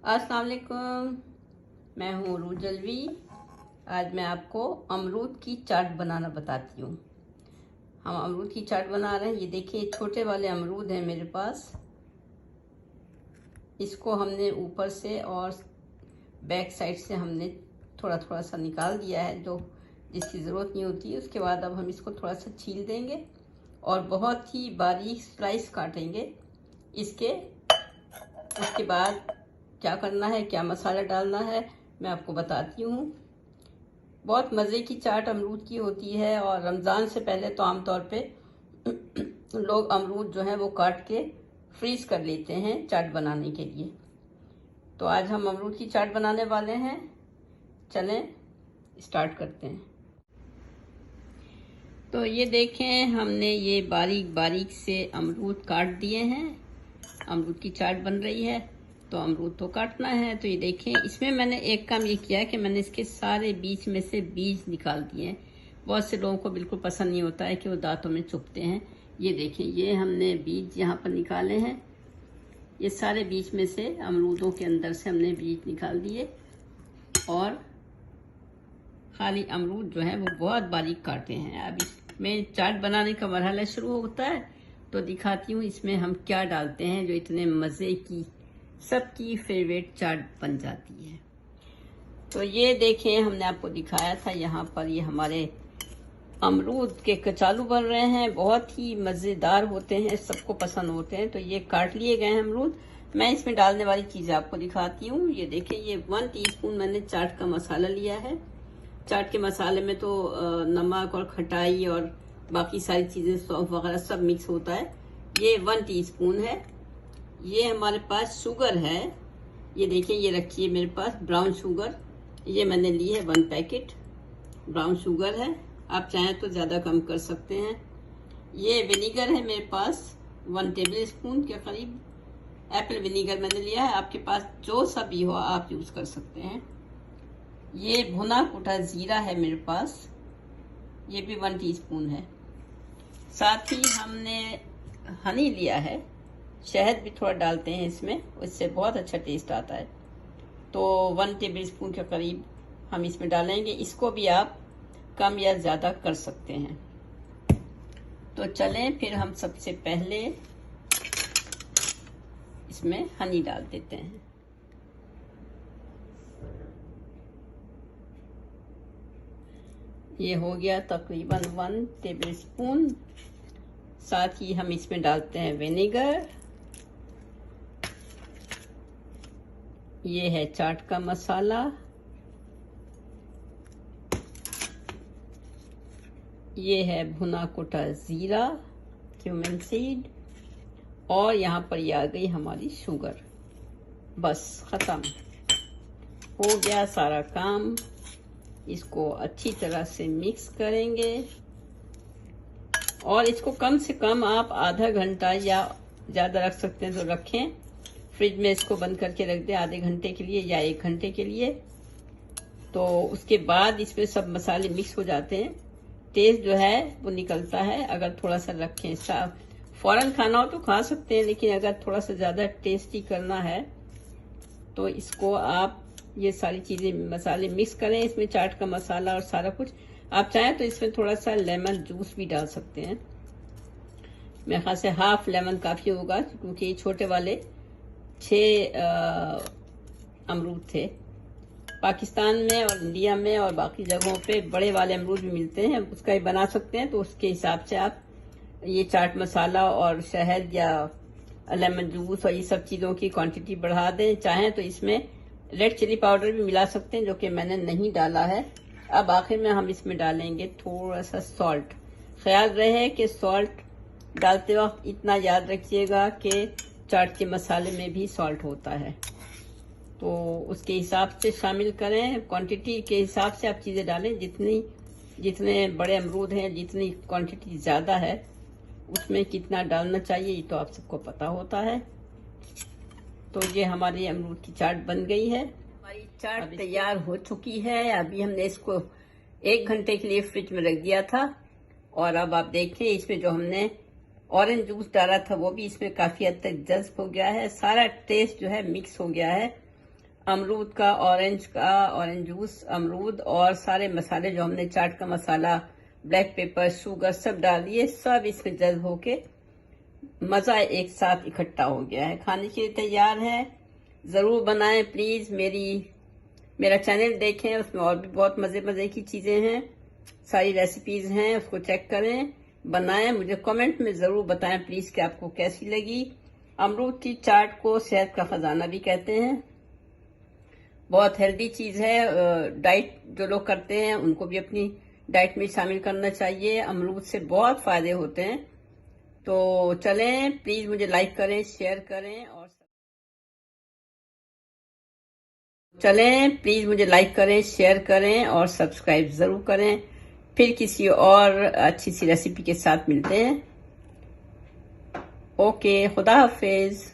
अस्सलाम वालेकुम, मैं हूँ रूजलवी। आज मैं आपको अमरूद की चाट बनाना बताती हूँ। हम अमरूद की चाट बना रहे हैं। ये देखिए, छोटे वाले अमरूद हैं मेरे पास। इसको हमने ऊपर से और बैक साइड से हमने थोड़ा थोड़ा सा निकाल दिया है, जो जिसकी ज़रूरत नहीं होती है। उसके बाद अब हम इसको थोड़ा सा छील देंगे और बहुत ही बारीक स्लाइस काटेंगे इसके। उसके बाद क्या करना है, क्या मसाला डालना है, मैं आपको बताती हूँ। बहुत मज़े की चाट अमरूद की होती है। और रमज़ान से पहले तो आमतौर पे लोग अमरूद जो है वो काट के फ्रीज कर लेते हैं चाट बनाने के लिए। तो आज हम अमरूद की चाट बनाने वाले हैं। चलें स्टार्ट करते हैं। तो ये देखें, हमने ये बारीक बारीक से अमरूद काट दिए हैं। अमरूद की चाट बन रही है तो अमरूद तो काटना है। तो ये देखें, इसमें मैंने एक काम ये किया है कि मैंने इसके सारे बीच में से बीज निकाल दिए हैं। बहुत से लोगों को बिल्कुल पसंद नहीं होता है कि वो दांतों में चुभते हैं। ये देखें, ये हमने बीज यहाँ पर निकाले हैं। ये सारे बीच में से अमरूदों के अंदर से हमने बीज निकाल दिए और खाली अमरूद जो है वो बहुत बारीक काटे हैं। अब इसमें चाट बनाने का मरहला शुरू होता है तो दिखाती हूँ इसमें हम क्या डालते हैं जो इतने मज़े की, सबकी फेवरेट चाट बन जाती है। तो ये देखें, हमने आपको दिखाया था यहाँ पर ये हमारे अमरूद के कचालू बन रहे हैं। बहुत ही मज़ेदार होते हैं, सबको पसंद होते हैं। तो ये काट लिए गए हैं अमरूद। मैं इसमें डालने वाली चीज़ें आपको दिखाती हूँ। ये देखें, ये 1 टीस्पून मैंने चाट का मसाला लिया है। चाट के मसाले में तो नमक और खटाई और बाकी सारी चीज़ें, सौंफ वगैरह सब मिक्स होता है। ये 1 टीस्पून है। ये हमारे पास शुगर है। ये देखिए, ये रखी है मेरे पास ब्राउन शुगर। ये मैंने ली है 1 पैकेट ब्राउन शुगर है। आप चाहें तो ज़्यादा कम कर सकते हैं। ये विनीगर है मेरे पास 1 टेबल स्पून के करीब। एप्पल विनीगर मैंने लिया है। आपके पास जो सा भी हो आप यूज़ कर सकते हैं। ये भुना कुटा ज़ीरा है मेरे पास। ये भी 1 टीस्पून है। साथ ही हमने हनी लिया है। शहद भी थोड़ा डालते हैं इसमें, उससे बहुत अच्छा टेस्ट आता है। तो 1 टेबल स्पून के करीब हम इसमें डालेंगे। इसको भी आप कम या ज़्यादा कर सकते हैं। तो चलें फिर हम सबसे पहले इसमें हनी डाल देते हैं। ये हो गया तकरीबन 1 टेबल स्पून। साथ ही हम इसमें डालते हैं विनेगर। ये है चाट का मसाला। ये है भुना कुटा ज़ीरा, क्यूमिन सीड। और यहाँ पर ये आ गई हमारी शुगर। बस ख़त्म हो गया सारा काम। इसको अच्छी तरह से मिक्स करेंगे और इसको कम से कम आप आधा घंटा या ज़्यादा रख सकते हैं तो रखें। फ्रिज में इसको बंद करके रख दें आधे घंटे के लिए या 1 घंटे के लिए। तो उसके बाद इसमें सब मसाले मिक्स हो जाते हैं। टेस्ट जो है वो निकलता है अगर थोड़ा सा रखें। फ़ौरन खाना हो तो खा सकते हैं, लेकिन अगर थोड़ा सा ज़्यादा टेस्टी करना है तो इसको आप ये सारी चीज़ें मसाले मिक्स करें। इसमें चाट का मसाला और सारा कुछ। आप चाहें तो इसमें थोड़ा सा लेमन जूस भी डाल सकते हैं। मेरे ख्याल से हाफ लेमन काफ़ी होगा, क्योंकि ये छोटे वाले 6 अमरूद थे। पाकिस्तान में और इंडिया में और बाकी जगहों पे बड़े वाले अमरूद भी मिलते हैं, उसका ही बना सकते हैं। तो उसके हिसाब से आप ये चाट मसाला और शहद या लेमन जूस और ये सब चीज़ों की क्वांटिटी बढ़ा दें। चाहें तो इसमें रेड चिली पाउडर भी मिला सकते हैं, जो कि मैंने नहीं डाला है। अब आखिर में हम इसमें डालेंगे थोड़ा सा सॉल्ट। ख्याल रहे कि सॉल्ट डालते वक्त इतना याद रखिएगा कि चाट के मसाले में भी सॉल्ट होता है, तो उसके हिसाब से शामिल करें। क्वांटिटी के हिसाब से आप चीज़ें डालें। जितने बड़े अमरूद हैं, जितनी क्वांटिटी ज़्यादा है उसमें कितना डालना चाहिए ये तो आप सबको पता होता है। तो ये हमारी अमरूद की चाट बन गई है। हमारी चाट तैयार हो चुकी है। अभी हमने इसको 1 घंटे के लिए फ्रिज में रख दिया था और अब आप देखें, इसमें जो हमने ऑरेंज जूस डाला था वो भी इसमें काफ़ी हद तक जज्ब हो गया है। सारा टेस्ट जो है मिक्स हो गया है। अमरूद का, ऑरेंज जूस, अमरूद और सारे मसाले जो हमने चाट का मसाला, ब्लैक पेपर, शुगर सब डाल दिए, सब इसमें जज्ब होके मजा एक साथ इकट्ठा हो गया है। खाने के लिए तैयार है, जरूर बनाएं प्लीज। मेरा चैनल देखें, उसमें और भी बहुत मजे मजे की चीजें हैं, सारी रेसिपीज हैं, उसको चेक करें, बनाएं। मुझे कमेंट में जरूर बताएं प्लीज कि आपको कैसी लगी। अमरूद की चाट को सेहत का खजाना भी कहते हैं, बहुत हेल्दी चीज है। डाइट जो लोग करते हैं उनको भी अपनी डाइट में शामिल करना चाहिए। अमरूद से बहुत फायदे होते हैं। तो चलें, प्लीज मुझे लाइक करें, शेयर करें और सब्सक्राइब जरूर करें। फिर किसी और अच्छी सी रेसिपी के साथ मिलते हैं। ओके, खुदा हाफिज।